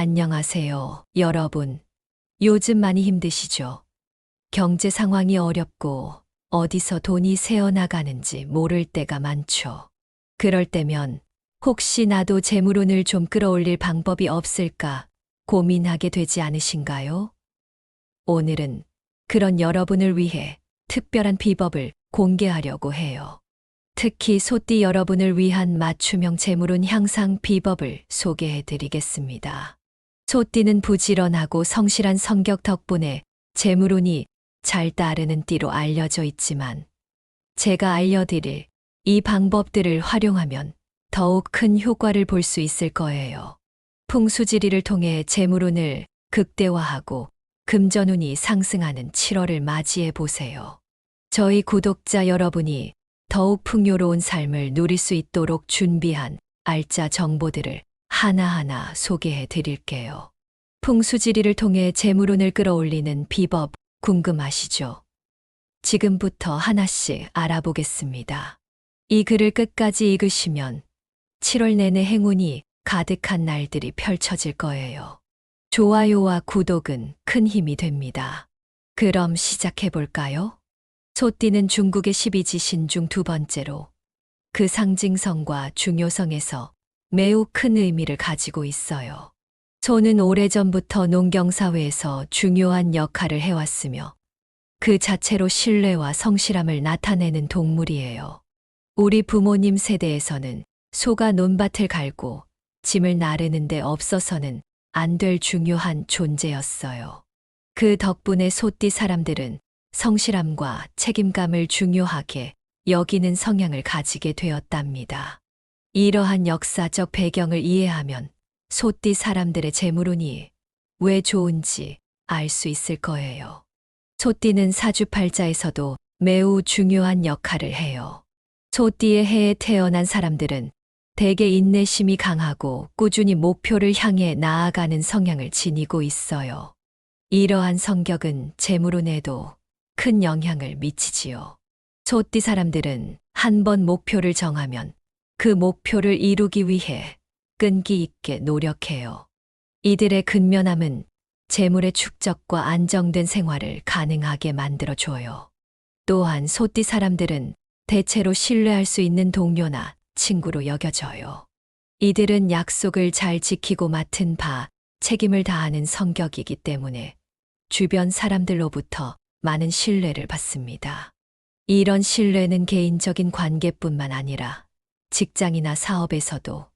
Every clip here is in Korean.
안녕하세요, 여러분. 요즘 많이 힘드시죠? 경제 상황이 어렵고 어디서 돈이 새어나가는지 모를 때가 많죠. 그럴 때면 혹시 나도 재물운을 좀 끌어올릴 방법이 없을까 고민하게 되지 않으신가요? 오늘은 그런 여러분을 위해 특별한 비법을 공개하려고 해요. 특히 소띠 여러분을 위한 맞춤형 재물운 향상 비법을 소개해 드리겠습니다. 소띠는 부지런하고 성실한 성격 덕분에 재물운이 잘 따르는 띠로 알려져 있지만 제가 알려드릴 이 방법들을 활용하면 더욱 큰 효과를 볼 수 있을 거예요. 풍수지리를 통해 재물운을 극대화하고 금전운이 상승하는 7월을 맞이해 보세요. 저희 구독자 여러분이 더욱 풍요로운 삶을 누릴 수 있도록 준비한 알짜 정보들을 하나하나 소개해 드릴게요. 풍수지리를 통해 재물운을 끌어올리는 비법 궁금하시죠? 지금부터 하나씩 알아보겠습니다. 이 글을 끝까지 읽으시면 7월 내내 행운이 가득한 날들이 펼쳐질 거예요. 좋아요와 구독은 큰 힘이 됩니다. 그럼 시작해 볼까요? 소띠는 중국의 12지신 중 두 번째로 그 상징성과 중요성에서 매우 큰 의미를 가지고 있어요. 소는 오래전부터 농경사회에서 중요한 역할을 해왔으며 그 자체로 신뢰와 성실함을 나타내는 동물이에요. 우리 부모님 세대에서는 소가 논밭을 갈고 짐을 나르는 데 없어서는 안 될 중요한 존재였어요. 그 덕분에 소띠 사람들은 성실함과 책임감을 중요하게 여기는 성향을 가지게 되었답니다. 이러한 역사적 배경을 이해하면 소띠 사람들의 재물운이 왜 좋은지 알 수 있을 거예요. 소띠는 사주팔자에서도 매우 중요한 역할을 해요. 소띠의 해에 태어난 사람들은 대개 인내심이 강하고 꾸준히 목표를 향해 나아가는 성향을 지니고 있어요. 이러한 성격은 재물운에도 큰 영향을 미치지요. 소띠 사람들은 한 번 목표를 정하면 그 목표를 이루기 위해 끈기 있게 노력해요. 이들의 근면함은 재물의 축적과 안정된 생활을 가능하게 만들어줘요. 또한 소띠 사람들은 대체로 신뢰할 수 있는 동료나 친구로 여겨져요. 이들은 약속을 잘 지키고 맡은 바 책임을 다하는 성격이기 때문에 주변 사람들로부터 많은 신뢰를 받습니다. 이런 신뢰는 개인적인 관계뿐만 아니라 직장이나 사업에서도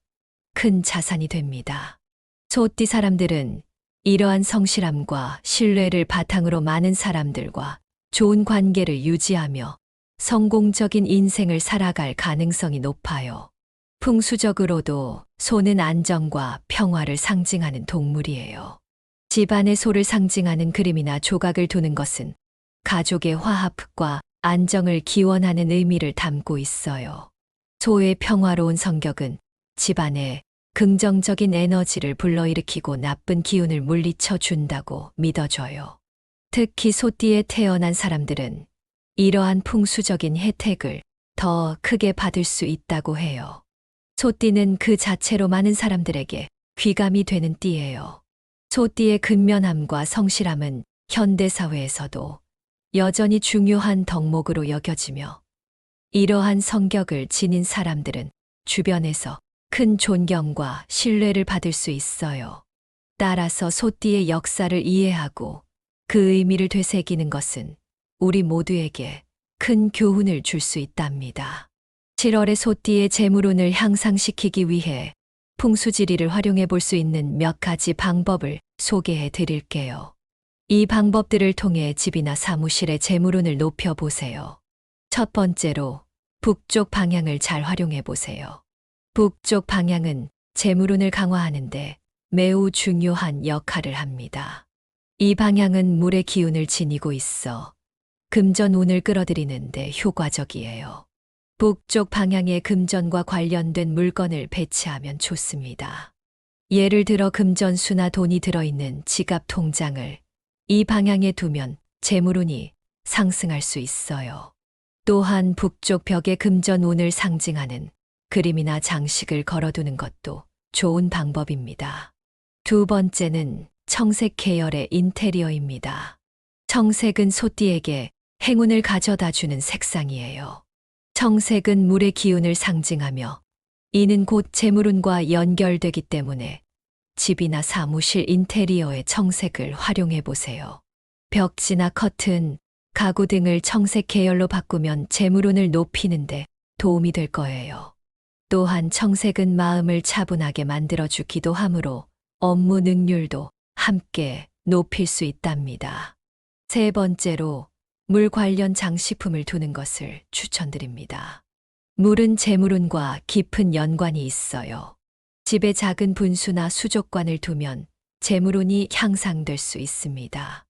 큰 자산이 됩니다. 소띠 사람들은 이러한 성실함과 신뢰를 바탕으로 많은 사람들과 좋은 관계를 유지하며 성공적인 인생을 살아갈 가능성이 높아요. 풍수적으로도 소는 안정과 평화를 상징하는 동물이에요. 집안의 소를 상징하는 그림이나 조각을 두는 것은 가족의 화합과 안정을 기원하는 의미를 담고 있어요. 소의 평화로운 성격은 집안에 긍정적인 에너지를 불러일으키고 나쁜 기운을 물리쳐 준다고 믿어져요. 특히 소띠에 태어난 사람들은 이러한 풍수적인 혜택을 더 크게 받을 수 있다고 해요. 소띠는 그 자체로 많은 사람들에게 귀감이 되는 띠예요. 소띠의 근면함과 성실함은 현대사회에서도 여전히 중요한 덕목으로 여겨지며 이러한 성격을 지닌 사람들은 주변에서 큰 존경과 신뢰를 받을 수 있어요. 따라서 소띠의 역사를 이해하고 그 의미를 되새기는 것은 우리 모두에게 큰 교훈을 줄 수 있답니다. 7월의 소띠의 재물운을 향상시키기 위해 풍수지리를 활용해 볼 수 있는 몇 가지 방법을 소개해 드릴게요. 이 방법들을 통해 집이나 사무실의 재물운을 높여보세요. 첫 번째로 북쪽 방향을 잘 활용해 보세요. 북쪽 방향은 재물운을 강화하는데 매우 중요한 역할을 합니다. 이 방향은 물의 기운을 지니고 있어 금전운을 끌어들이는데 효과적이에요. 북쪽 방향에 금전과 관련된 물건을 배치하면 좋습니다. 예를 들어 금전수나 돈이 들어있는 지갑 통장을 이 방향에 두면 재물운이 상승할 수 있어요. 또한 북쪽 벽에 금전운을 상징하는 그림이나 장식을 걸어두는 것도 좋은 방법입니다. 두 번째는 청색 계열의 인테리어입니다. 청색은 소띠에게 행운을 가져다 주는 색상이에요. 청색은 물의 기운을 상징하며 이는 곧 재물운과 연결되기 때문에 집이나 사무실 인테리어에 청색을 활용해 보세요. 벽지나 커튼, 가구 등을 청색 계열로 바꾸면 재물운을 높이는데 도움이 될 거예요. 또한 청색은 마음을 차분하게 만들어주기도 하므로 업무 능률도 함께 높일 수 있답니다. 세 번째로 물 관련 장식품을 두는 것을 추천드립니다. 물은 재물운과 깊은 연관이 있어요. 집에 작은 분수나 수족관을 두면 재물운이 향상될 수 있습니다.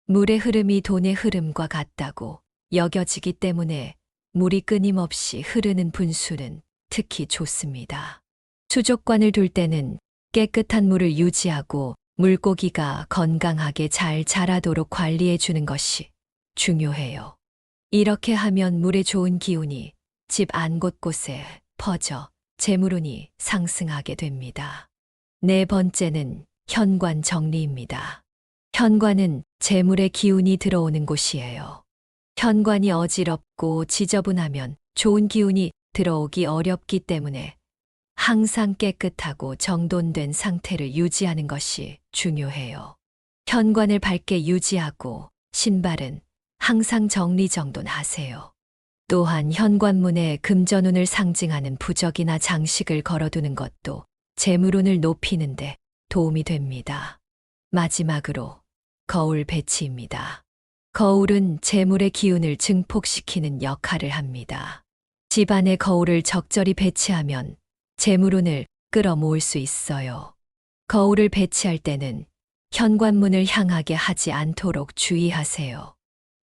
물의 흐름이 돈의 흐름과 같다고 여겨지기 때문에 물이 끊임없이 흐르는 분수는 특히 좋습니다. 수족관을 둘 때는 깨끗한 물을 유지하고 물고기가 건강하게 잘 자라도록 관리해 주는 것이 중요해요. 이렇게 하면 물의 좋은 기운이 집 안 곳곳에 퍼져 재물운이 상승하게 됩니다. 네 번째는 현관 정리입니다. 현관은 재물의 기운이 들어오는 곳이에요. 현관이 어지럽고 지저분하면 좋은 기운이 들어오기 어렵기 때문에 항상 깨끗하고 정돈된 상태를 유지하는 것이 중요해요. 현관을 밝게 유지하고 신발은 항상 정리정돈하세요. 또한 현관문에 금전운을 상징하는 부적이나 장식을 걸어두는 것도 재물운을 높이는데 도움이 됩니다. 마지막으로 거울 배치입니다. 거울은 재물의 기운을 증폭시키는 역할을 합니다. 집안에 거울을 적절히 배치하면 재물운을 끌어모을 수 있어요. 거울을 배치할 때는 현관문을 향하게 하지 않도록 주의하세요.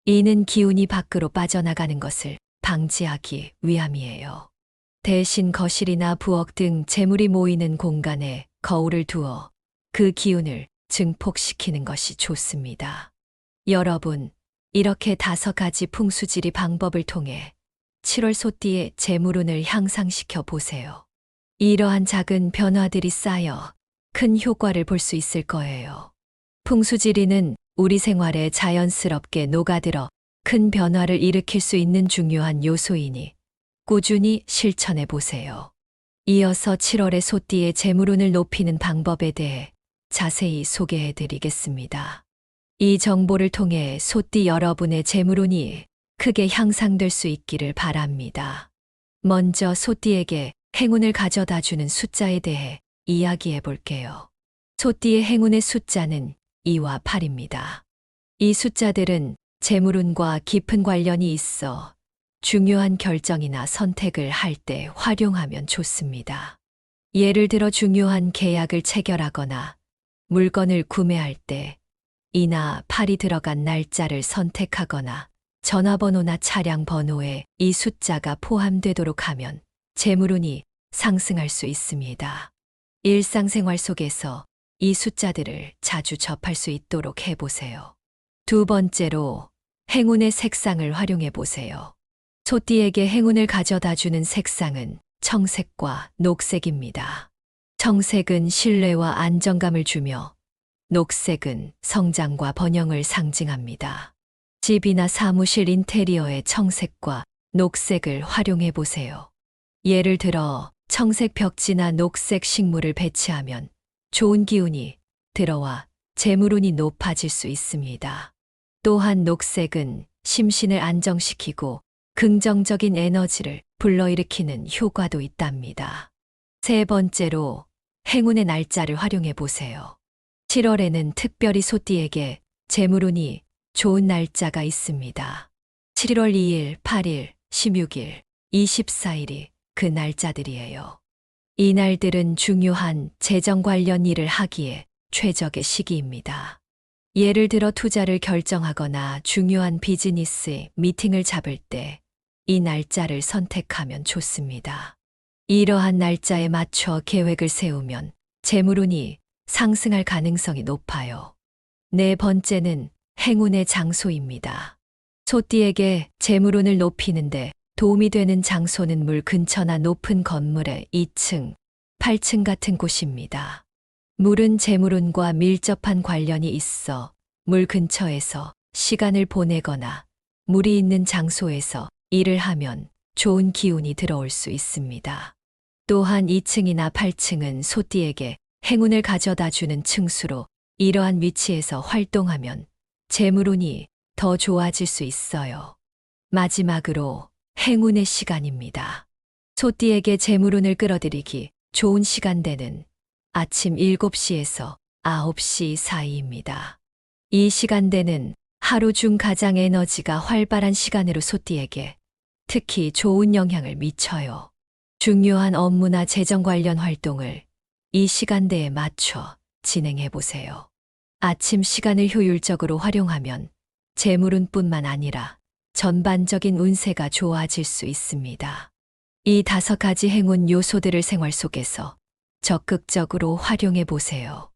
이는 기운이 밖으로 빠져나가는 것을 방지하기 위함이에요. 대신 거실이나 부엌 등 재물이 모이는 공간에 거울을 두어 그 기운을 증폭시키는 것이 좋습니다. 여러분, 이렇게 5가지 풍수지리 방법을 통해 7월 소띠의 재물운을 향상시켜 보세요. 이러한 작은 변화들이 쌓여 큰 효과를 볼 수 있을 거예요. 풍수지리는 우리 생활에 자연스럽게 녹아들어 큰 변화를 일으킬 수 있는 중요한 요소이니 꾸준히 실천해 보세요. 이어서 7월의 소띠의 재물운을 높이는 방법에 대해 자세히 소개해 드리겠습니다. 이 정보를 통해 소띠 여러분의 재물운이 크게 향상될 수 있기를 바랍니다. 먼저 소띠에게 행운을 가져다 주는 숫자에 대해 이야기해 볼게요. 소띠의 행운의 숫자는 2와 8입니다. 이 숫자들은 재물운과 깊은 관련이 있어 중요한 결정이나 선택을 할 때 활용하면 좋습니다. 예를 들어 중요한 계약을 체결하거나 물건을 구매할 때 2나 8이 들어간 날짜를 선택하거나 전화번호나 차량 번호에 이 숫자가 포함되도록 하면 재물운이 상승할 수 있습니다. 일상생활 속에서 이 숫자들을 자주 접할 수 있도록 해보세요. 두 번째로 행운의 색상을 활용해 보세요. 소띠에게 행운을 가져다 주는 색상은 청색과 녹색입니다. 청색은 신뢰와 안정감을 주며 녹색은 성장과 번영을 상징합니다. 집이나 사무실 인테리어에 청색과 녹색을 활용해 보세요. 예를 들어 청색 벽지나 녹색 식물을 배치하면 좋은 기운이 들어와 재물운이 높아질 수 있습니다. 또한 녹색은 심신을 안정시키고 긍정적인 에너지를 불러일으키는 효과도 있답니다. 세 번째로 행운의 날짜를 활용해 보세요. 7월에는 특별히 소띠에게 재물운이 좋은 날짜가 있습니다. 7월 2일, 8일, 16일, 24일이 그 날짜들이에요. 이 날들은 중요한 재정 관련 일을 하기에 최적의 시기입니다. 예를 들어 투자를 결정하거나 중요한 비즈니스 미팅을 잡을 때 이 날짜를 선택하면 좋습니다. 이러한 날짜에 맞춰 계획을 세우면 재물운이 상승할 가능성이 높아요. 네 번째는 행운의 장소입니다. 소띠에게 재물운을 높이는데 도움이 되는 장소는 물 근처나 높은 건물의 2층, 8층 같은 곳입니다. 물은 재물운과 밀접한 관련이 있어 물 근처에서 시간을 보내거나 물이 있는 장소에서 일을 하면 좋은 기운이 들어올 수 있습니다. 또한 2층이나 8층은 소띠에게 행운을 가져다 주는 층수로 이러한 위치에서 활동하면 재물운이 더 좋아질 수 있어요. 마지막으로 행운의 시간입니다. 소띠에게 재물운을 끌어들이기 좋은 시간대는 아침 7시에서 9시 사이입니다. 이 시간대는 하루 중 가장 에너지가 활발한 시간으로 소띠에게 특히 좋은 영향을 미쳐요. 중요한 업무나 재정 관련 활동을 이 시간대에 맞춰 진행해 보세요. 아침 시간을 효율적으로 활용하면 재물운뿐만 아니라 전반적인 운세가 좋아질 수 있습니다. 이 5가지 행운 요소들을 생활 속에서 적극적으로 활용해 보세요.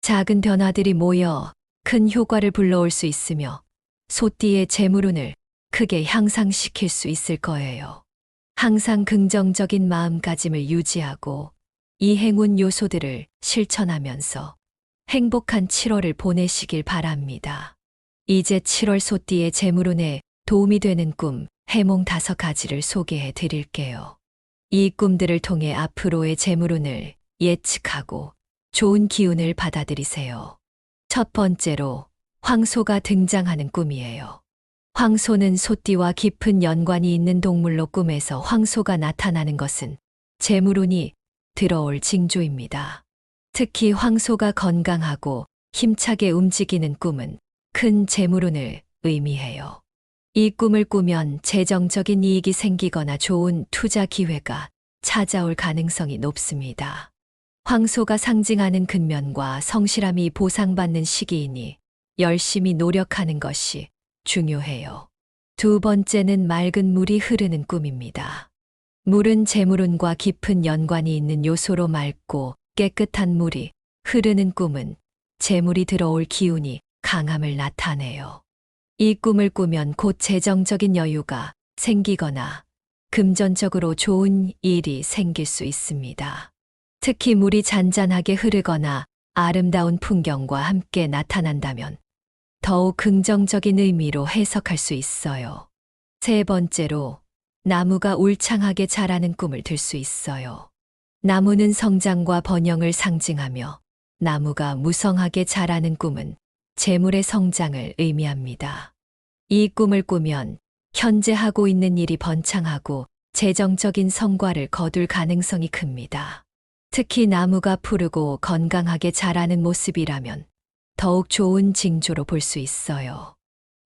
작은 변화들이 모여 큰 효과를 불러올 수 있으며 소띠의 재물운을 크게 향상시킬 수 있을 거예요. 항상 긍정적인 마음가짐을 유지하고 이 행운 요소들을 실천하면서 행복한 7월을 보내시길 바랍니다. 이제 7월 소띠의 재물운에 도움이 되는 꿈, 해몽 5가지를 소개해 드릴게요. 이 꿈들을 통해 앞으로의 재물운을 예측하고 좋은 기운을 받아들이세요. 첫 번째로 황소가 등장하는 꿈이에요. 황소는 소띠와 깊은 연관이 있는 동물로 꿈에서 황소가 나타나는 것은 재물운이 들어올 징조입니다. 특히 황소가 건강하고 힘차게 움직이는 꿈은 큰 재물운을 의미해요. 이 꿈을 꾸면 재정적인 이익이 생기거나 좋은 투자 기회가 찾아올 가능성이 높습니다. 황소가 상징하는 근면과 성실함이 보상받는 시기이니 열심히 노력하는 것이 중요해요. 두 번째는 맑은 물이 흐르는 꿈입니다. 물은 재물운과 깊은 연관이 있는 요소로 맑고 깨끗한 물이 흐르는 꿈은 재물이 들어올 기운이 강함을 나타내요. 이 꿈을 꾸면 곧 재정적인 여유가 생기거나 금전적으로 좋은 일이 생길 수 있습니다. 특히 물이 잔잔하게 흐르거나 아름다운 풍경과 함께 나타난다면 더욱 긍정적인 의미로 해석할 수 있어요. 세 번째로 나무가 울창하게 자라는 꿈을 들 수 있어요. 나무는 성장과 번영을 상징하며 나무가 무성하게 자라는 꿈은 재물의 성장을 의미합니다. 이 꿈을 꾸면 현재 하고 있는 일이 번창하고 재정적인 성과를 거둘 가능성이 큽니다. 특히 나무가 푸르고 건강하게 자라는 모습이라면 더욱 좋은 징조로 볼 수 있어요.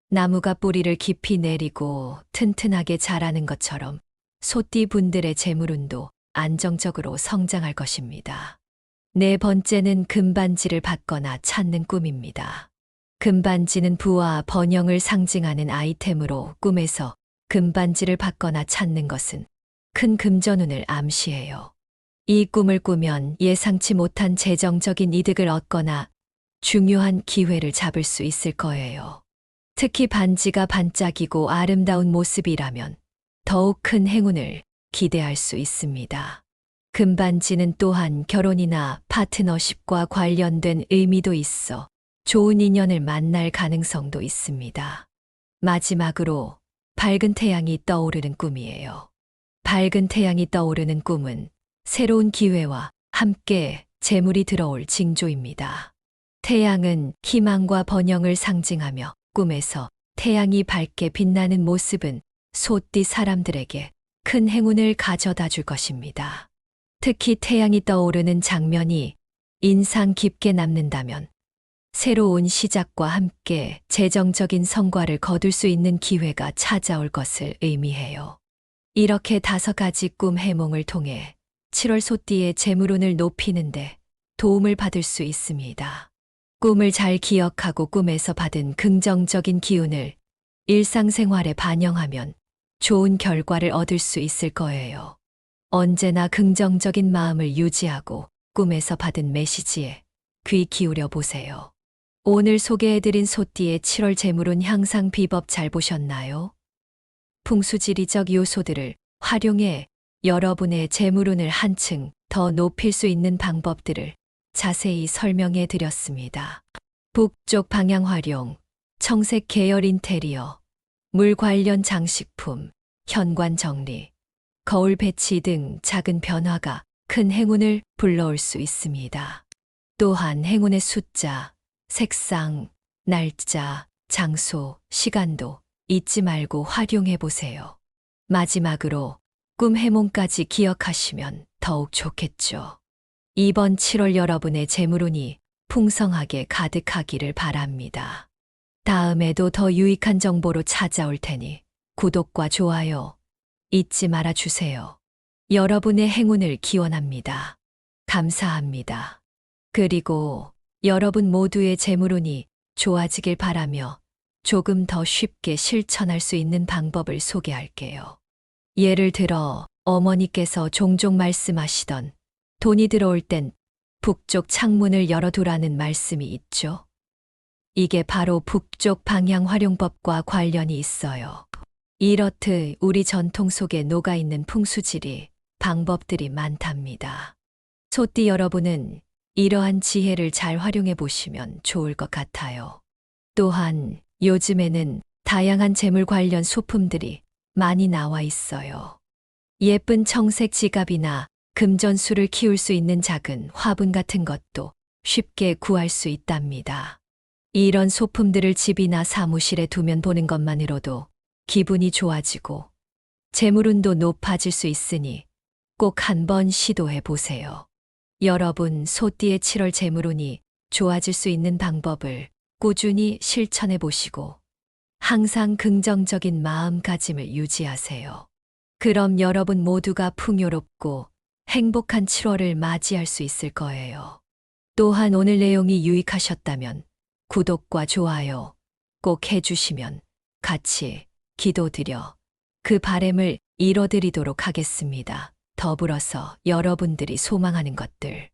나무가 뿌리를 깊이 내리고 튼튼하게 자라는 것처럼 소띠 분들의 재물운도 안정적으로 성장할 것입니다. 네 번째는 금반지를 받거나 찾는 꿈입니다. 금반지는 부와 번영을 상징하는 아이템으로 꿈에서 금반지를 받거나 찾는 것은 큰 금전운을 암시해요. 이 꿈을 꾸면 예상치 못한 재정적인 이득을 얻거나 중요한 기회를 잡을 수 있을 거예요. 특히 반지가 반짝이고 아름다운 모습이라면 더욱 큰 행운을 기대할 수 있습니다. 금반지는 또한 결혼이나 파트너십과 관련된 의미도 있어 좋은 인연을 만날 가능성도 있습니다. 마지막으로 밝은 태양이 떠오르는 꿈이에요. 밝은 태양이 떠오르는 꿈은 새로운 기회와 함께 재물이 들어올 징조입니다. 태양은 희망과 번영을 상징하며 꿈에서 태양이 밝게 빛나는 모습은 소띠 사람들에게 큰 행운을 가져다 줄 것입니다. 특히 태양이 떠오르는 장면이 인상 깊게 남는다면 새로운 시작과 함께 재정적인 성과를 거둘 수 있는 기회가 찾아올 것을 의미해요. 이렇게 5가지 꿈 해몽을 통해 7월 소띠의 재물운을 높이는데 도움을 받을 수 있습니다. 꿈을 잘 기억하고 꿈에서 받은 긍정적인 기운을 일상생활에 반영하면 좋은 결과를 얻을 수 있을 거예요. 언제나 긍정적인 마음을 유지하고 꿈에서 받은 메시지에 귀 기울여 보세요. 오늘 소개해드린 소띠의 7월 재물운 향상 비법 잘 보셨나요? 풍수지리적 요소들을 활용해 여러분의 재물운을 한층 더 높일 수 있는 방법들을 자세히 설명해 드렸습니다. 북쪽 방향 활용, 청색 계열 인테리어, 물 관련 장식품, 현관 정리, 거울 배치 등 작은 변화가 큰 행운을 불러올 수 있습니다. 또한 행운의 숫자, 색상, 날짜, 장소, 시간도 잊지 말고 활용해 보세요. 마지막으로 꿈 해몽까지 기억하시면 더욱 좋겠죠. 이번 7월 여러분의 재물운이 풍성하게 가득하기를 바랍니다. 다음에도 더 유익한 정보로 찾아올 테니 구독과 좋아요 잊지 말아 주세요. 여러분의 행운을 기원합니다. 감사합니다. 그리고 여러분 모두의 재물운이 좋아지길 바라며 조금 더 쉽게 실천할 수 있는 방법을 소개할게요. 예를 들어 어머니께서 종종 말씀하시던 돈이 들어올 땐 북쪽 창문을 열어두라는 말씀이 있죠. 이게 바로 북쪽 방향 활용법과 관련이 있어요. 이렇듯 우리 전통 속에 녹아있는 풍수지리, 방법들이 많답니다. 소띠 여러분은 이러한 지혜를 잘 활용해 보시면 좋을 것 같아요. 또한 요즘에는 다양한 재물 관련 소품들이 많이 나와 있어요. 예쁜 청색 지갑이나 금전수를 키울 수 있는 작은 화분 같은 것도 쉽게 구할 수 있답니다. 이런 소품들을 집이나 사무실에 두면 보는 것만으로도 기분이 좋아지고 재물운도 높아질 수 있으니 꼭 한번 시도해 보세요. 여러분 소띠의 7월 재물운이 좋아질 수 있는 방법을 꾸준히 실천해 보시고 항상 긍정적인 마음가짐을 유지하세요. 그럼 여러분 모두가 풍요롭고 행복한 7월을 맞이할 수 있을 거예요. 또한 오늘 내용이 유익하셨다면 구독과 좋아요 꼭 해주시면 같이 기도드려 그 바람을 이뤄드리도록 하겠습니다. 더불어서 여러분들이 소망하는 것들,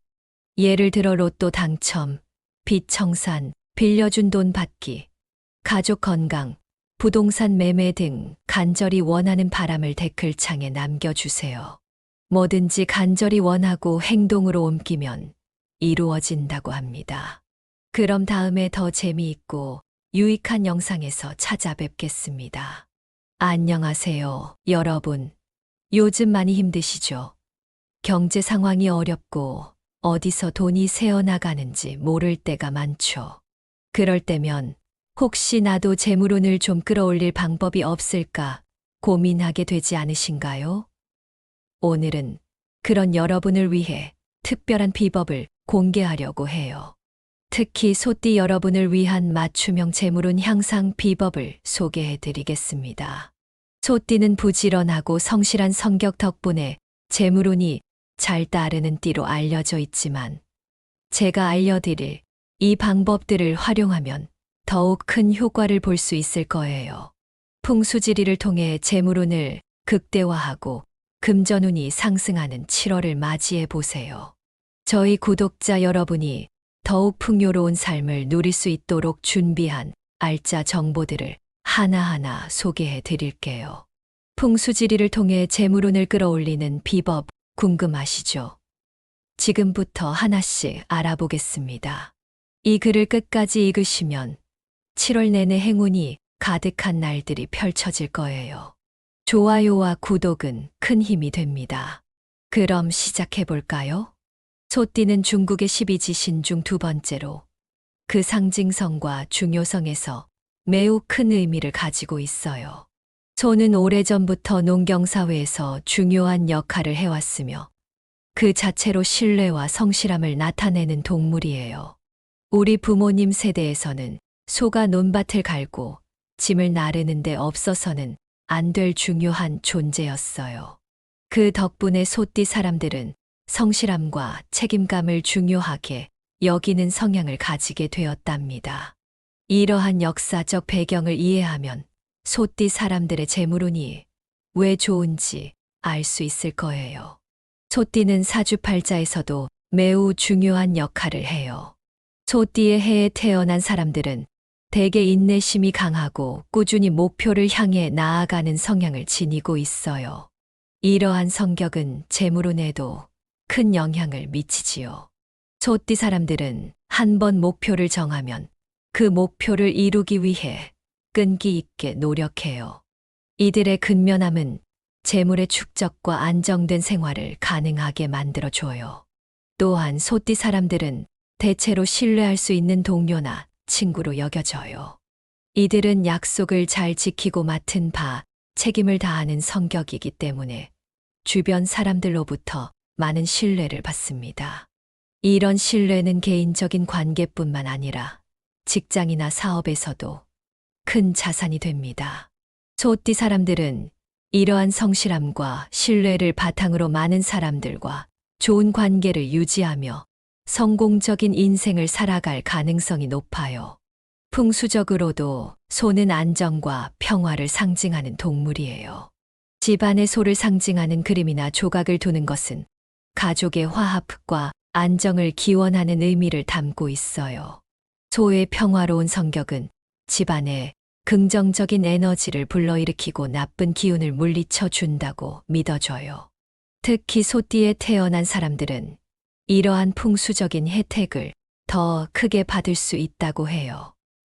예를 들어 로또 당첨, 빚 청산, 빌려준 돈 받기, 가족 건강, 부동산 매매 등 간절히 원하는 바람을 댓글창에 남겨주세요. 뭐든지 간절히 원하고 행동으로 옮기면 이루어진다고 합니다. 그럼 다음에 더 재미있고 유익한 영상에서 찾아뵙겠습니다. 안녕하세요, 여러분. 요즘 많이 힘드시죠? 경제 상황이 어렵고 어디서 돈이 새어나가는지 모를 때가 많죠. 그럴 때면 혹시 나도 재물운을 좀 끌어올릴 방법이 없을까 고민하게 되지 않으신가요? 오늘은 그런 여러분을 위해 특별한 비법을 공개하려고 해요. 특히 소띠 여러분을 위한 맞춤형 재물운 향상 비법을 소개해 드리겠습니다. 소띠는 부지런하고 성실한 성격 덕분에 재물운이 잘 따르는 띠로 알려져 있지만 제가 알려드릴 이 방법들을 활용하면 더욱 큰 효과를 볼 수 있을 거예요. 풍수지리를 통해 재물운을 극대화하고 금전운이 상승하는 7월을 맞이해 보세요. 저희 구독자 여러분이 더욱 풍요로운 삶을 누릴 수 있도록 준비한 알짜 정보들을 하나하나 소개해 드릴게요. 풍수지리를 통해 재물운을 끌어올리는 비법 궁금하시죠? 지금부터 하나씩 알아보겠습니다. 이 글을 끝까지 읽으시면 7월 내내 행운이 가득한 날들이 펼쳐질 거예요. 좋아요와 구독은 큰 힘이 됩니다. 그럼 시작해 볼까요? 소띠는 중국의 12지신 중 두 번째로 그 상징성과 중요성에서 매우 큰 의미를 가지고 있어요. 소는 오래전부터 농경사회에서 중요한 역할을 해왔으며 그 자체로 신뢰와 성실함을 나타내는 동물이에요. 우리 부모님 세대에서는 소가 논밭을 갈고 짐을 나르는데 없어서는 안 될 중요한 존재였어요. 그 덕분에 소띠 사람들은 성실함과 책임감을 중요하게 여기는 성향을 가지게 되었답니다. 이러한 역사적 배경을 이해하면 소띠 사람들의 재물운이 왜 좋은지 알 수 있을 거예요. 소띠는 사주팔자에서도 매우 중요한 역할을 해요. 소띠의 해에 태어난 사람들은 대개 인내심이 강하고 꾸준히 목표를 향해 나아가는 성향을 지니고 있어요. 이러한 성격은 재물운에도 큰 영향을 미치지요. 소띠 사람들은 한 번 목표를 정하면 그 목표를 이루기 위해 끈기 있게 노력해요. 이들의 근면함은 재물의 축적과 안정된 생활을 가능하게 만들어줘요. 또한 소띠 사람들은 대체로 신뢰할 수 있는 동료나 친구로 여겨져요. 이들은 약속을 잘 지키고 맡은 바 책임을 다하는 성격이기 때문에 주변 사람들로부터 많은 신뢰를 받습니다. 이런 신뢰는 개인적인 관계뿐만 아니라 직장이나 사업에서도 큰 자산이 됩니다. 소띠 사람들은 이러한 성실함과 신뢰를 바탕으로 많은 사람들과 좋은 관계를 유지하며 성공적인 인생을 살아갈 가능성이 높아요. 풍수적으로도 소는 안정과 평화를 상징하는 동물이에요. 집안의 소를 상징하는 그림이나 조각을 두는 것은 가족의 화합과 안정을 기원하는 의미를 담고 있어요. 소의 평화로운 성격은 집안에 긍정적인 에너지를 불러일으키고 나쁜 기운을 물리쳐 준다고 믿어져요. 특히 소띠에 태어난 사람들은 이러한 풍수적인 혜택을 더 크게 받을 수 있다고 해요.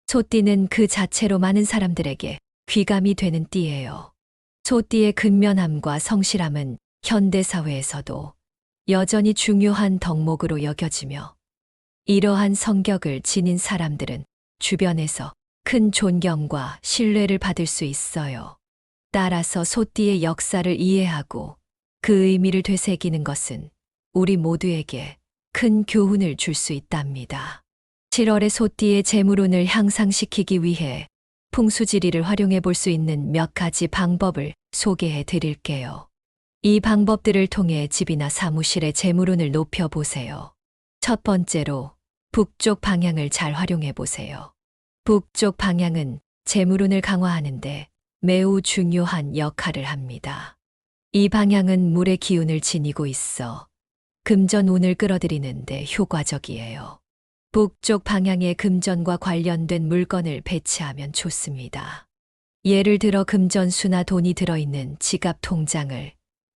소띠는 그 자체로 많은 사람들에게 귀감이 되는 띠예요. 소띠의 근면함과 성실함은 현대사회에서도 여전히 중요한 덕목으로 여겨지며 이러한 성격을 지닌 사람들은 주변에서 큰 존경과 신뢰를 받을 수 있어요. 따라서 소띠의 역사를 이해하고 그 의미를 되새기는 것은 우리 모두에게 큰 교훈을 줄 수 있답니다. 7월의 소띠의 재물운을 향상시키기 위해 풍수지리를 활용해 볼 수 있는 몇 가지 방법을 소개해 드릴게요. 이 방법들을 통해 집이나 사무실의 재물운을 높여 보세요. 첫 번째로 북쪽 방향을 잘 활용해 보세요. 북쪽 방향은 재물운을 강화하는데 매우 중요한 역할을 합니다. 이 방향은 물의 기운을 지니고 있어 금전운을 끌어들이는데 효과적이에요. 북쪽 방향에 금전과 관련된 물건을 배치하면 좋습니다. 예를 들어 금전수나 돈이 들어있는 지갑 통장을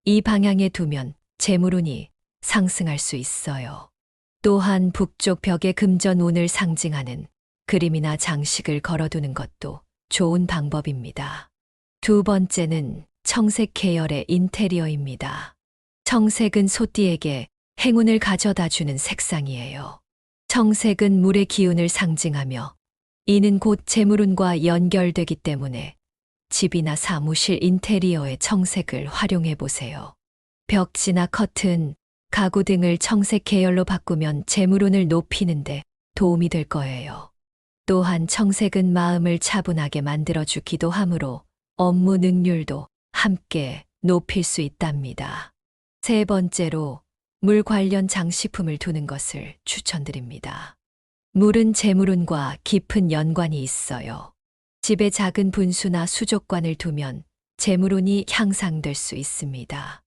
이 방향에 두면 재물운이 상승할 수 있어요. 또한 북쪽 벽에 금전운을 상징하는 그림이나 장식을 걸어두는 것도 좋은 방법입니다. 두 번째는 청색 계열의 인테리어입니다. 청색은 소띠에게 행운을 가져다 주는 색상이에요. 청색은 물의 기운을 상징하며 이는 곧 재물운과 연결되기 때문에 집이나 사무실 인테리어에 청색을 활용해 보세요. 벽지나 커튼, 가구 등을 청색 계열로 바꾸면 재물운을 높이는데 도움이 될 거예요. 또한 청색은 마음을 차분하게 만들어주기도 하므로 업무 능률도 함께 높일 수 있답니다. 세 번째로 물 관련 장식품을 두는 것을 추천드립니다. 물은 재물운과 깊은 연관이 있어요. 집에 작은 분수나 수족관을 두면 재물운이 향상될 수 있습니다.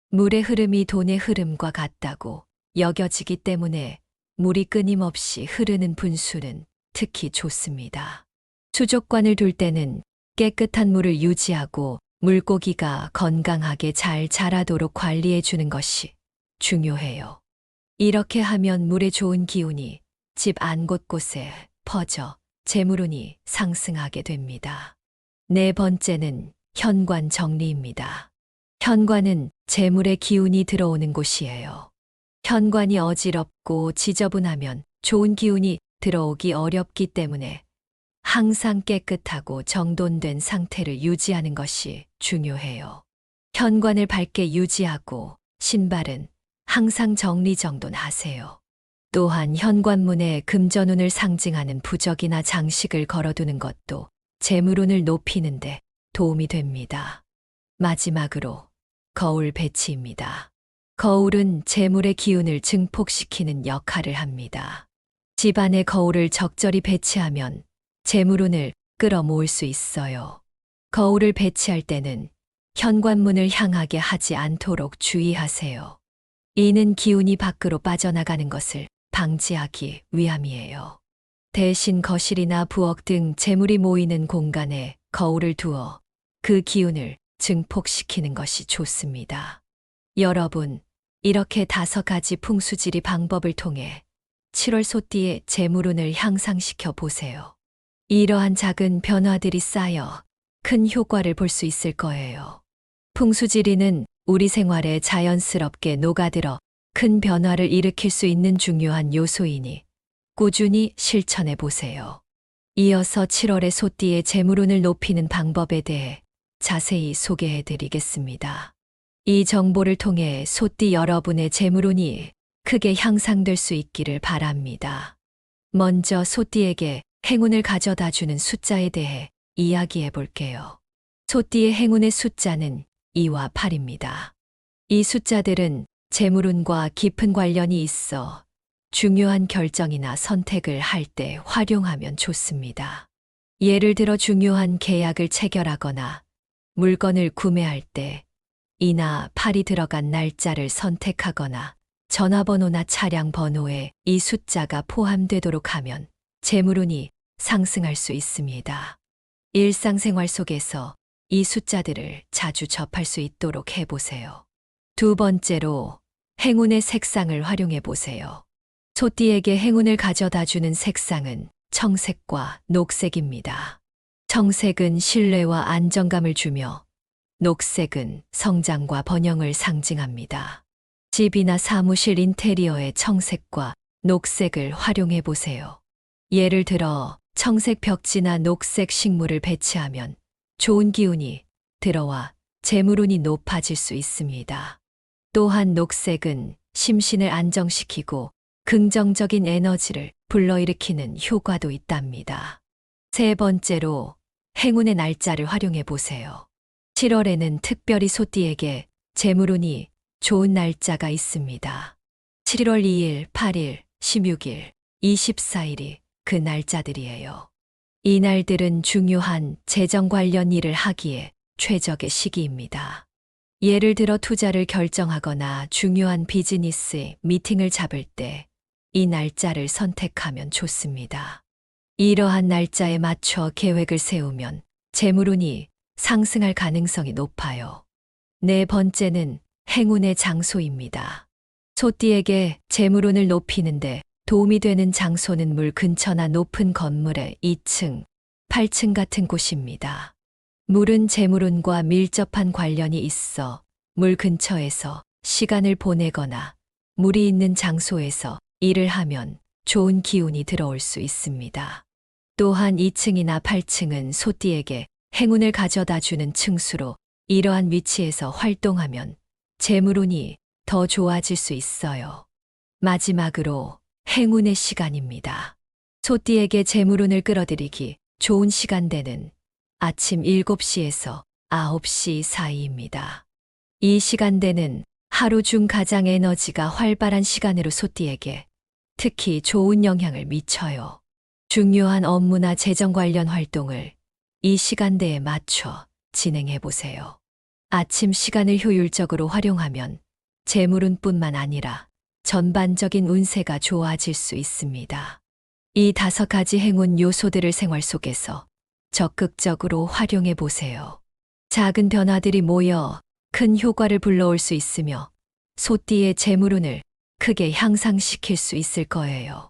물의 흐름이 돈의 흐름과 같다고 여겨지기 때문에 물이 끊임없이 흐르는 분수는 특히 좋습니다. 수족관을 둘 때는 깨끗한 물을 유지하고 물고기가 건강하게 잘 자라도록 관리해 주는 것이 중요해요. 이렇게 하면 물의 좋은 기운이 집 안 곳곳에 퍼져 재물운이 상승하게 됩니다. 네 번째는 현관 정리입니다. 현관은 재물의 기운이 들어오는 곳이에요. 현관이 어지럽고 지저분하면 좋은 기운이 들어오기 어렵기 때문에 항상 깨끗하고 정돈된 상태를 유지하는 것이 중요해요. 현관을 밝게 유지하고 신발은 항상 정리정돈하세요. 또한 현관문에 금전운을 상징하는 부적이나 장식을 걸어두는 것도 재물운을 높이는데 도움이 됩니다. 마지막으로 거울 배치입니다. 거울은 재물의 기운을 증폭시키는 역할을 합니다. 집안에 거울을 적절히 배치하면 재물운을 끌어모을 수 있어요. 거울을 배치할 때는 현관문을 향하게 하지 않도록 주의하세요. 이는 기운이 밖으로 빠져나가는 것을 방지하기 위함이에요. 대신 거실이나 부엌 등 재물이 모이는 공간에 거울을 두어 그 기운을 증폭시키는 것이 좋습니다. 여러분, 이렇게 5가지 풍수지리 방법을 통해 7월 소띠의 재물운을 향상시켜 보세요. 이러한 작은 변화들이 쌓여 큰 효과를 볼 수 있을 거예요. 풍수지리는 우리 생활에 자연스럽게 녹아들어 큰 변화를 일으킬 수 있는 중요한 요소이니 꾸준히 실천해 보세요. 이어서 7월의 소띠의 재물운을 높이는 방법에 대해 자세히 소개해 드리겠습니다. 이 정보를 통해 소띠 여러분의 재물운이 크게 향상될 수 있기를 바랍니다. 먼저 소띠에게 행운을 가져다 주는 숫자에 대해 이야기해 볼게요. 소띠의 행운의 숫자는 2와 8입니다. 이 숫자들은 재물운과 깊은 관련이 있어 중요한 결정이나 선택을 할 때 활용하면 좋습니다. 예를 들어 중요한 계약을 체결하거나 물건을 구매할 때 2나 8이 들어간 날짜를 선택하거나 전화번호나 차량 번호에 이 숫자가 포함되도록 하면 재물운이 상승할 수 있습니다. 일상생활 속에서 이 숫자들을 자주 접할 수 있도록 해보세요. 두 번째로 행운의 색상을 활용해 보세요. 소띠에게 행운을 가져다 주는 색상은 청색과 녹색입니다. 청색은 신뢰와 안정감을 주며 녹색은 성장과 번영을 상징합니다. 집이나 사무실 인테리어에 청색과 녹색을 활용해 보세요. 예를 들어 청색 벽지나 녹색 식물을 배치하면 좋은 기운이 들어와 재물운이 높아질 수 있습니다. 또한 녹색은 심신을 안정시키고 긍정적인 에너지를 불러일으키는 효과도 있답니다. 세 번째로 행운의 날짜를 활용해 보세요. 7월에는 특별히 소띠에게 재물운이 좋은 날짜가 있습니다. 7월 2일, 8일, 16일, 24일이 그 날짜들이에요. 이 날들은 중요한 재정 관련 일을 하기에 최적의 시기입니다. 예를 들어 투자를 결정하거나 중요한 비즈니스 미팅을 잡을 때 이 날짜를 선택하면 좋습니다. 이러한 날짜에 맞춰 계획을 세우면 재물운이 상승할 가능성이 높아요. 네 번째는 행운의 장소입니다. 소띠에게 재물운을 높이는데 도움이 되는 장소는 물 근처나 높은 건물의 2층, 8층 같은 곳입니다. 물은 재물운과 밀접한 관련이 있어 물 근처에서 시간을 보내거나 물이 있는 장소에서 일을 하면 좋은 기운이 들어올 수 있습니다. 또한 2층이나 8층은 소띠에게 행운을 가져다 주는 층수로 이러한 위치에서 활동하면 재물운이 더 좋아질 수 있어요. 마지막으로 행운의 시간입니다. 소띠에게 재물운을 끌어들이기 좋은 시간대는 아침 7시에서 9시 사이입니다. 이 시간대는 하루 중 가장 에너지가 활발한 시간으로 소띠에게 특히 좋은 영향을 미쳐요. 중요한 업무나 재정 관련 활동을 이 시간대에 맞춰 진행해 보세요. 아침 시간을 효율적으로 활용하면 재물운뿐만 아니라 전반적인 운세가 좋아질 수 있습니다. 이 5가지 행운 요소들을 생활 속에서 적극적으로 활용해 보세요. 작은 변화들이 모여 큰 효과를 불러올 수 있으며 소띠의 재물운을 크게 향상시킬 수 있을 거예요.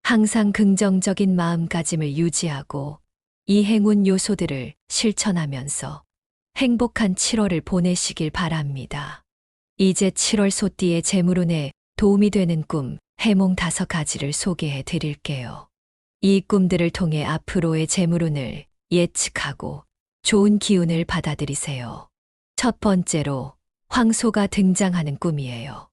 항상 긍정적인 마음가짐을 유지하고 이 행운 요소들을 실천하면서 행복한 7월을 보내시길 바랍니다. 이제 7월 소띠의 재물운에 도움이 되는 꿈, 해몽 5가지를 소개해 드릴게요. 이 꿈들을 통해 앞으로의 재물운을 예측하고 좋은 기운을 받아들이세요. 첫 번째로 황소가 등장하는 꿈이에요.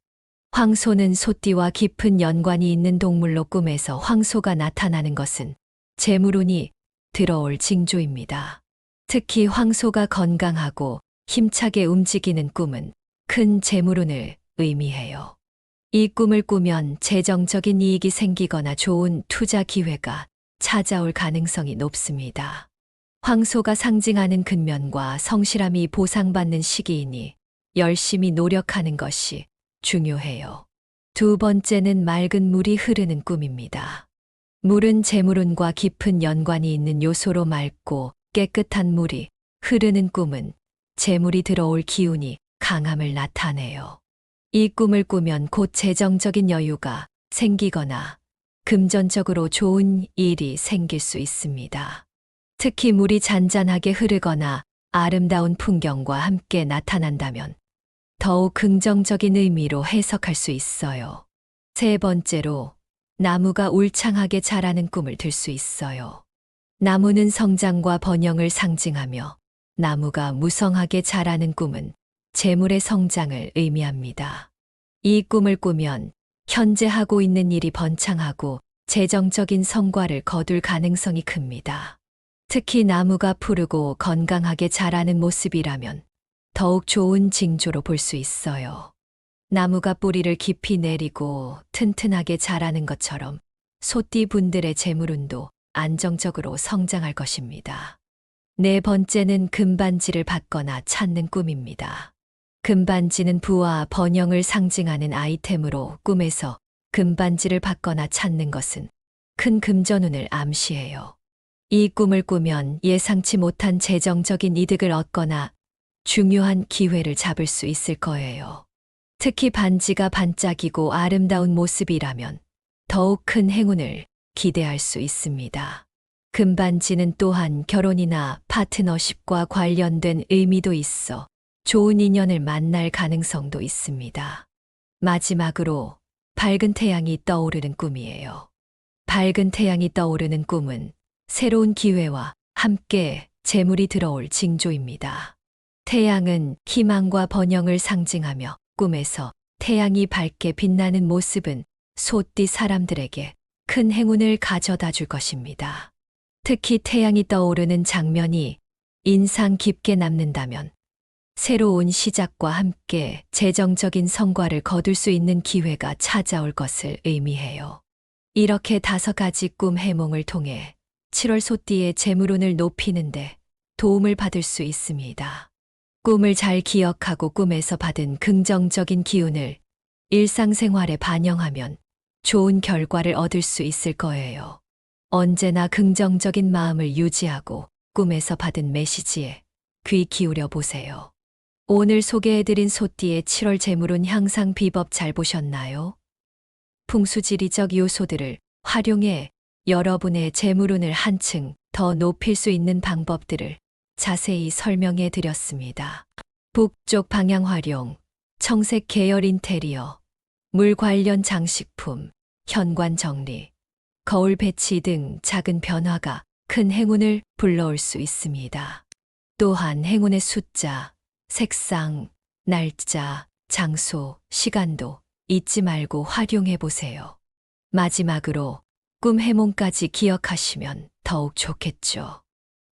황소는 소띠와 깊은 연관이 있는 동물로 꿈에서 황소가 나타나는 것은 재물운이 들어올 징조입니다. 특히 황소가 건강하고 힘차게 움직이는 꿈은 큰 재물운을 의미해요. 이 꿈을 꾸면 재정적인 이익이 생기거나 좋은 투자 기회가 찾아올 가능성이 높습니다. 황소가 상징하는 근면과 성실함이 보상받는 시기이니 열심히 노력하는 것이 중요해요. 두 번째는 맑은 물이 흐르는 꿈입니다. 물은 재물운과 깊은 연관이 있는 요소로 맑고 깨끗한 물이 흐르는 꿈은 재물이 들어올 기운이 강함을 나타내요. 이 꿈을 꾸면 곧 재정적인 여유가 생기거나 금전적으로 좋은 일이 생길 수 있습니다. 특히 물이 잔잔하게 흐르거나 아름다운 풍경과 함께 나타난다면 더욱 긍정적인 의미로 해석할 수 있어요. 세 번째로, 나무가 울창하게 자라는 꿈을 들 수 있어요. 나무는 성장과 번영을 상징하며 나무가 무성하게 자라는 꿈은 재물의 성장을 의미합니다. 이 꿈을 꾸면 현재 하고 있는 일이 번창하고 재정적인 성과를 거둘 가능성이 큽니다. 특히 나무가 푸르고 건강하게 자라는 모습이라면 더욱 좋은 징조로 볼 수 있어요. 나무가 뿌리를 깊이 내리고 튼튼하게 자라는 것처럼 소띠분들의 재물운도 안정적으로 성장할 것입니다. 네 번째는 금반지를 받거나 찾는 꿈입니다. 금반지는 부와 번영을 상징하는 아이템으로 꿈에서 금반지를 받거나 찾는 것은 큰 금전운을 암시해요. 이 꿈을 꾸면 예상치 못한 재정적인 이득을 얻거나 중요한 기회를 잡을 수 있을 거예요. 특히 반지가 반짝이고 아름다운 모습이라면 더욱 큰 행운을 기대할 수 있습니다. 금반지는 또한 결혼이나 파트너십과 관련된 의미도 있어 좋은 인연을 만날 가능성도 있습니다. 마지막으로 밝은 태양이 떠오르는 꿈이에요. 밝은 태양이 떠오르는 꿈은 새로운 기회와 함께 재물이 들어올 징조입니다. 태양은 희망과 번영을 상징하며 꿈에서 태양이 밝게 빛나는 모습은 소띠 사람들에게 큰 행운을 가져다 줄 것입니다. 특히 태양이 떠오르는 장면이 인상 깊게 남는다면 새로운 시작과 함께 재정적인 성과를 거둘 수 있는 기회가 찾아올 것을 의미해요. 이렇게 5가지 꿈 해몽을 통해 7월 소띠의 재물운을 높이는데 도움을 받을 수 있습니다. 꿈을 잘 기억하고 꿈에서 받은 긍정적인 기운을 일상생활에 반영하면 좋은 결과를 얻을 수 있을 거예요. 언제나 긍정적인 마음을 유지하고 꿈에서 받은 메시지에 귀 기울여 보세요. 오늘 소개해드린 소띠의 7월 재물운 향상 비법 잘 보셨나요? 풍수지리적 요소들을 활용해 여러분의 재물운을 한층 더 높일 수 있는 방법들을 자세히 설명해 드렸습니다. 북쪽 방향 활용, 청색 계열 인테리어, 물 관련 장식품, 현관 정리, 거울 배치 등 작은 변화가 큰 행운을 불러올 수 있습니다. 또한 행운의 숫자, 색상, 날짜, 장소, 시간도 잊지 말고 활용해 보세요. 마지막으로 꿈 해몽까지 기억하시면 더욱 좋겠죠.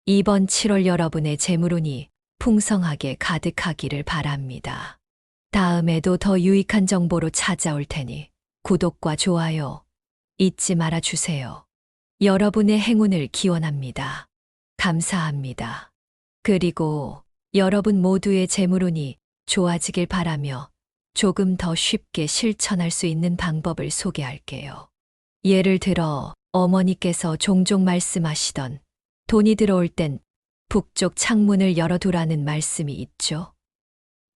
이번 7월 여러분의 재물운이 풍성하게 가득하기를 바랍니다. 다음에도 더 유익한 정보로 찾아올 테니 구독과 좋아요 잊지 말아 주세요. 여러분의 행운을 기원합니다. 감사합니다. 그리고 여러분 모두의 재물운이 좋아지길 바라며 조금 더 쉽게 실천할 수 있는 방법을 소개할게요. 예를 들어 어머니께서 종종 말씀하시던 돈이 들어올 땐 북쪽 창문을 열어두라는 말씀이 있죠.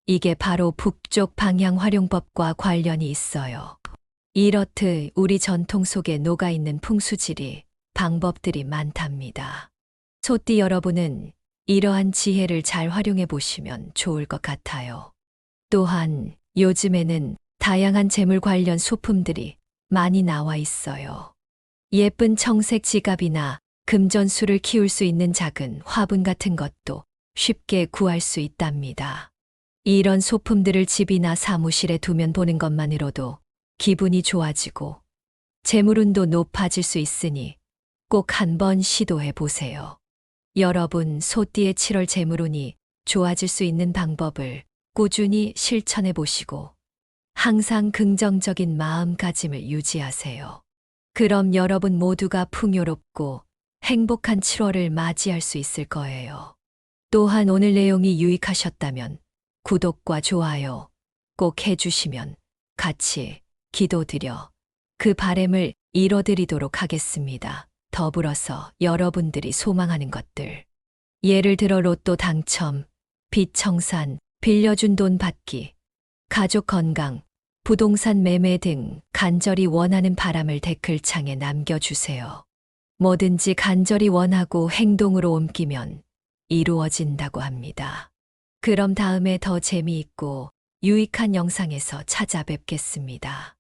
이게 바로 북쪽 방향 활용법과 관련이 있어요. 이렇듯 우리 전통 속에 녹아있는 풍수지리, 방법들이 많답니다. 소띠 여러분은 이러한 지혜를 잘 활용해 보시면 좋을 것 같아요. 또한 요즘에는 다양한 재물 관련 소품들이 많이 나와 있어요. 예쁜 청색 지갑이나 금전수를 키울 수 있는 작은 화분 같은 것도 쉽게 구할 수 있답니다. 이런 소품들을 집이나 사무실에 두면 보는 것만으로도 기분이 좋아지고 재물운도 높아질 수 있으니 꼭 한번 시도해 보세요. 여러분 소띠의 7월 재물운이 좋아질 수 있는 방법을 꾸준히 실천해 보시고 항상 긍정적인 마음가짐을 유지하세요. 그럼 여러분 모두가 풍요롭고 행복한 7월을 맞이할 수 있을 거예요. 또한 오늘 내용이 유익하셨다면 구독과 좋아요 꼭 해주시면 같이 기도드려 그 바람을 이뤄드리도록 하겠습니다. 더불어서 여러분들이 소망하는 것들, 예를 들어 로또 당첨, 빚 청산, 빌려준 돈 받기, 가족 건강, 부동산 매매 등 간절히 원하는 바람을 댓글창에 남겨주세요. 뭐든지 간절히 원하고 행동으로 옮기면 이루어진다고 합니다. 그럼 다음에 더 재미있고 유익한 영상에서 찾아뵙겠습니다.